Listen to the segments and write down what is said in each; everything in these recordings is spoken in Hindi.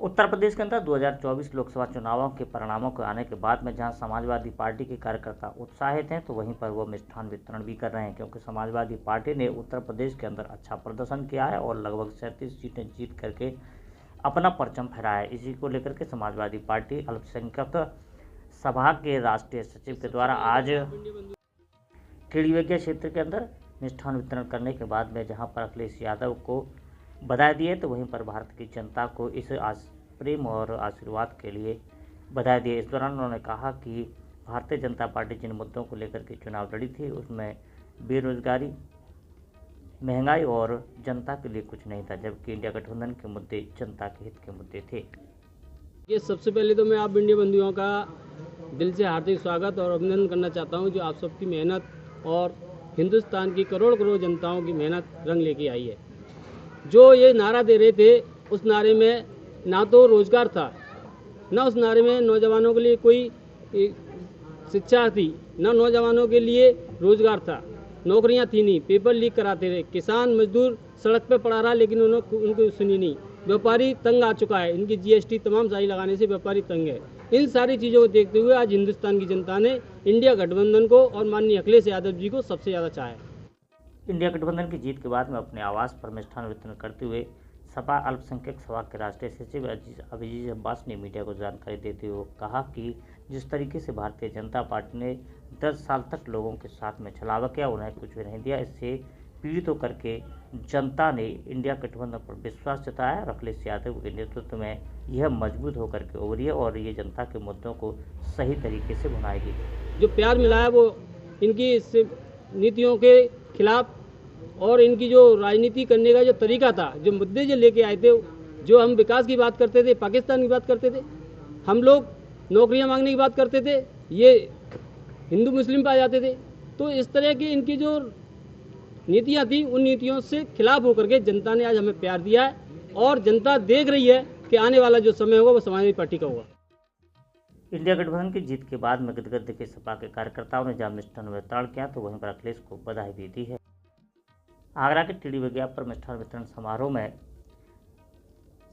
उत्तर प्रदेश के अंदर 2024 लोकसभा चुनावों के परिणामों के आने के बाद में जहां समाजवादी पार्टी के कार्यकर्ता उत्साहित हैं, तो वहीं पर वो मिष्ठान वितरण भी कर रहे हैं, क्योंकि समाजवादी पार्टी ने उत्तर प्रदेश के अंदर अच्छा प्रदर्शन किया है और लगभग 37 सीटें जीत करके अपना परचम फहराया है। इसी को लेकर के समाजवादी पार्टी अल्पसंख्यक सभा के राष्ट्रीय सचिव के द्वारा आज टेढ़ीबेगिया क्षेत्र के अंदर मिष्ठान वितरण करने के बाद में जहां पर अखिलेश यादव को बधाई दी है, तो वहीं पर भारत की जनता को इस प्रेम और आशीर्वाद के लिए बधाई दी। इस दौरान उन्होंने कहा कि भारतीय जनता पार्टी जिन मुद्दों को लेकर के चुनाव लड़ी थी उसमें बेरोजगारी, महंगाई और जनता के लिए कुछ नहीं था, जबकि इंडिया गठबंधन के मुद्दे जनता के हित के मुद्दे थे। ये सबसे पहले तो मैं आप इंडिया बंधुओं का दिल से हार्दिक स्वागत और अभिनंदन करना चाहता हूँ, जो आप सबकी मेहनत और हिंदुस्तान की करोड़ करोड़ जनताओं की मेहनत रंग लेके आई है। जो ये नारा दे रहे थे, उस नारे में ना तो रोजगार था, ना उस नारे में नौजवानों के लिए कोई शिक्षा थी, ना नौजवानों के लिए रोजगार था, नौकरियां थी नहीं, पेपर लीक कराते थे, किसान मजदूर सड़क पे पड़ा रहा लेकिन उनको सुनी नहीं, व्यापारी तंग आ चुका है, इनकी जीएसटी तमाम सारी लगाने से व्यापारी तंग है। इन सारी चीज़ों को देखते हुए आज हिंदुस्तान की जनता ने इंडिया गठबंधन को और माननीय अखिलेश यादव जी को सबसे ज़्यादा चाहा है। इंडिया गठबंधन की जीत के बाद में अपने आवास पर मिष्ठान वितरण करते हुए सपा अल्पसंख्यक सभा के राष्ट्रीय सचिव अभिजीत अब्बास ने मीडिया को जानकारी देते हुए कहा कि जिस तरीके से भारतीय जनता पार्टी ने 10 साल तक लोगों के साथ में छलावा किया, उन्हें कुछ भी नहीं दिया, इससे पीड़ित होकर के जनता ने इंडिया गठबंधन पर विश्वास जताया और अखिलेश यादव के नेतृत्व में यह मजबूत होकर के उभरी है और ये जनता के मुद्दों को सही तरीके से भुनाएगी। जो प्यार मिला है वो इनकी नीतियों के खिलाफ और इनकी जो राजनीति करने का जो तरीका था, जो मुद्दे जो लेके आए थे, जो हम विकास की बात करते थे, पाकिस्तान की बात करते थे, हम लोग नौकरियां मांगने की बात करते थे, ये हिंदू मुस्लिम पे आ जाते थे। तो इस तरह की इनकी जो नीतियां थी, उन नीतियों से खिलाफ होकर के जनता ने आज हमें प्यार दिया है और जनता देख रही है कि आने वाला जो समय होगा वो समाजवादी पार्टी का होगा। इंडिया गठबंधन की जीत के बाद में गदगद के सपा के कार्यकर्ताओं ने जहां मिष्ठान वितरण किया, तो वहीं पर अखिलेश को बधाई भी दी है। आगरा के टेढ़ीबेगिया पर मिष्ठान वितरण समारोह में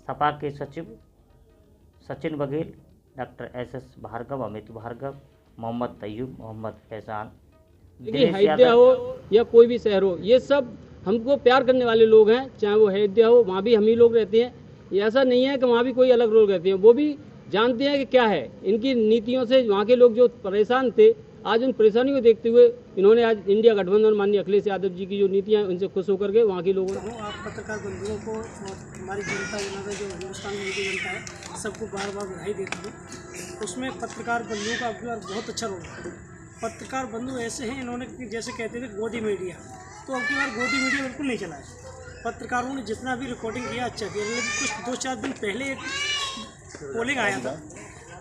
सपा के सचिव सचिन बघेल, डॉक्टर एस भार्गव, अमित भार्गव, मोहम्मद तैयूब, मोहम्मद फैजान, अयोध्या हो या कोई भी शहर हो, ये सब हमको प्यार करने वाले लोग हैं। चाहे वो अयोध्या हो, वहाँ भी हम ही लोग रहते हैं। ऐसा नहीं है कि वहाँ भी कोई अलग लोग रहते हैं, वो भी जानते हैं कि क्या है इनकी नीतियों से। वहाँ के लोग जो परेशान थे, आज उन परेशानियों को देखते हुए इन्होंने आज इंडिया गठबंधन माननीय अखिलेश यादव जी की जो नीतियाँ, उनसे खुश होकर के वहाँ के लोगों ने आप पत्रकार बंधुओं को और हमारी जनता जो हिंदुस्तान की जनता है, सबको बार बार बधाई देती है। उसमें पत्रकार बंधुओं का अब बहुत अच्छा रोल है। पत्रकार बंधु ऐसे हैं, इन्होंने जैसे कहते थे गोदी मीडिया, तो अब की बार गोदी मीडिया बिल्कुल नहीं चला है। पत्रकारों ने जितना भी रिकॉर्डिंग किया अच्छा किया, लेकिन कुछ 2-4 दिन पहले एक पोलिंग आया था,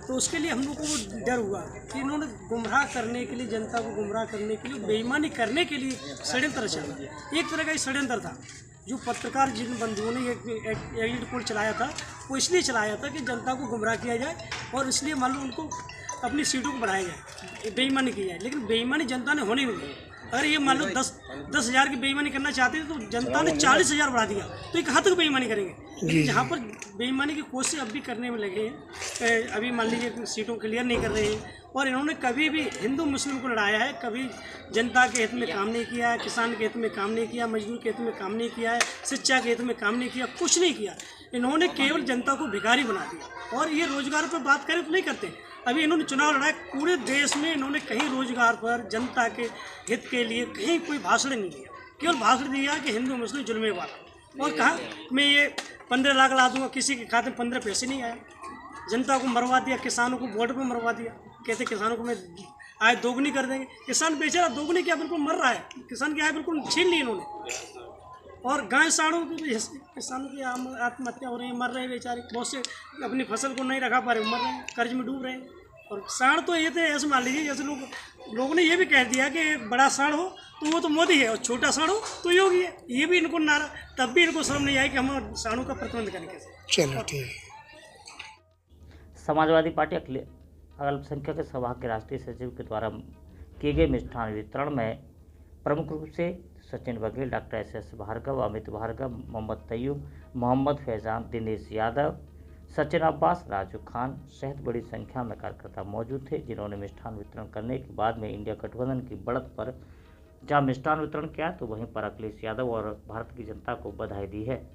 तो उसके लिए हम लोग को वो डर हुआ कि इन्होंने गुमराह करने के लिए, जनता को गुमराह करने के लिए, बेईमानी करने के लिए षड्यंत्र चला। एक तरह का ही षड्यंत्र था। जो पत्रकार जिन बंधुओं ने एक एग्जिट पोल चलाया था, वो इसलिए चलाया था कि जनता को गुमराह किया जाए और इसलिए मान लो उनको अपनी सीटों को बढ़ाया जाए, बेईमानी की जाए। लेकिन बेईमानी जनता ने होने नहीं दी। अगर ये मान लो 10,000 की बेईमानी करना चाहते थे, तो जनता ने 40,000 बढ़ा दिया, तो ये कहाँ तक बेईमानी करेंगे। लेकिन जहाँ पर बेईमानी की कोशिश अब भी करने में लगे हैं, अभी मान लीजिए सीटों क्लियर नहीं कर रहे हैं, और इन्होंने कभी भी हिंदू मुस्लिम को लड़ाया है, कभी जनता के हित में काम नहीं किया है, किसान के हित में काम नहीं किया, मजदूर के हित में काम नहीं किया है, शिक्षा के हित में काम नहीं किया, कुछ नहीं किया। इन्होंने केवल जनता को भिखारी बना दिया। और ये रोजगार पर बात करें तो नहीं करते। अभी इन्होंने चुनाव लड़ा है, पूरे देश में इन्होंने कहीं रोजगार पर, जनता के हित के लिए कहीं कोई भाषण नहीं दिया। केवल भाषण दिया कि हिंदू मुस्लिम जुल्मे वाला, और कहा मैं ये 15 लाख ला दूंगा, किसी के खाते में 15 पैसे नहीं आए। जनता को मरवा दिया, किसानों को बॉर्डर पर मरवा दिया, कहते किसानों को मैं आय दोगुनी कर देंगे। किसान बेचारा दोगुनी क्या, बिल्कुल मर रहा है, किसान की आय बिल्कुल छीन ली इन्होंने। और गाय साढ़ों की भी किसानों की आत्महत्या हो रही है, मर रहे हैं बेचारे, बहुत से अपनी फसल को नहीं रखा पा रहे, मर रहे हैं, कर्ज में डूब रहे हैं। और साढ़ तो ये थे, ऐसे मान लीजिए जैसे लोगों ने ये भी कह दिया कि बड़ा साढ़ हो तो वो तो मोदी है और छोटा साढ़ हो तो योगी है। ये भी इनको नारा, तब भी इनको शर्म नहीं आई कि हम साढ़ों का प्रतिबंध करें कैसे। चलो ठीक है। समाजवादी पार्टी अल्पसंख्यक सभा के राष्ट्रीय सचिव के द्वारा किए गए मिष्ठान वितरण में प्रमुख रूप से सचिन बघेल, डॉक्टर एस भार्गव, अमित भार्गव, मोहम्मद तैयूब, मोहम्मद फैजान, दिनेश यादव, सचिन अब्बास, राजू खान सहित बड़ी संख्या में कार्यकर्ता मौजूद थे, जिन्होंने मिष्ठान वितरण करने के बाद में इंडिया गठबंधन की बढ़त पर जहां मिष्ठान वितरण किया तो वहीं पर अखिलेश यादव और भारत की जनता को बधाई दी है।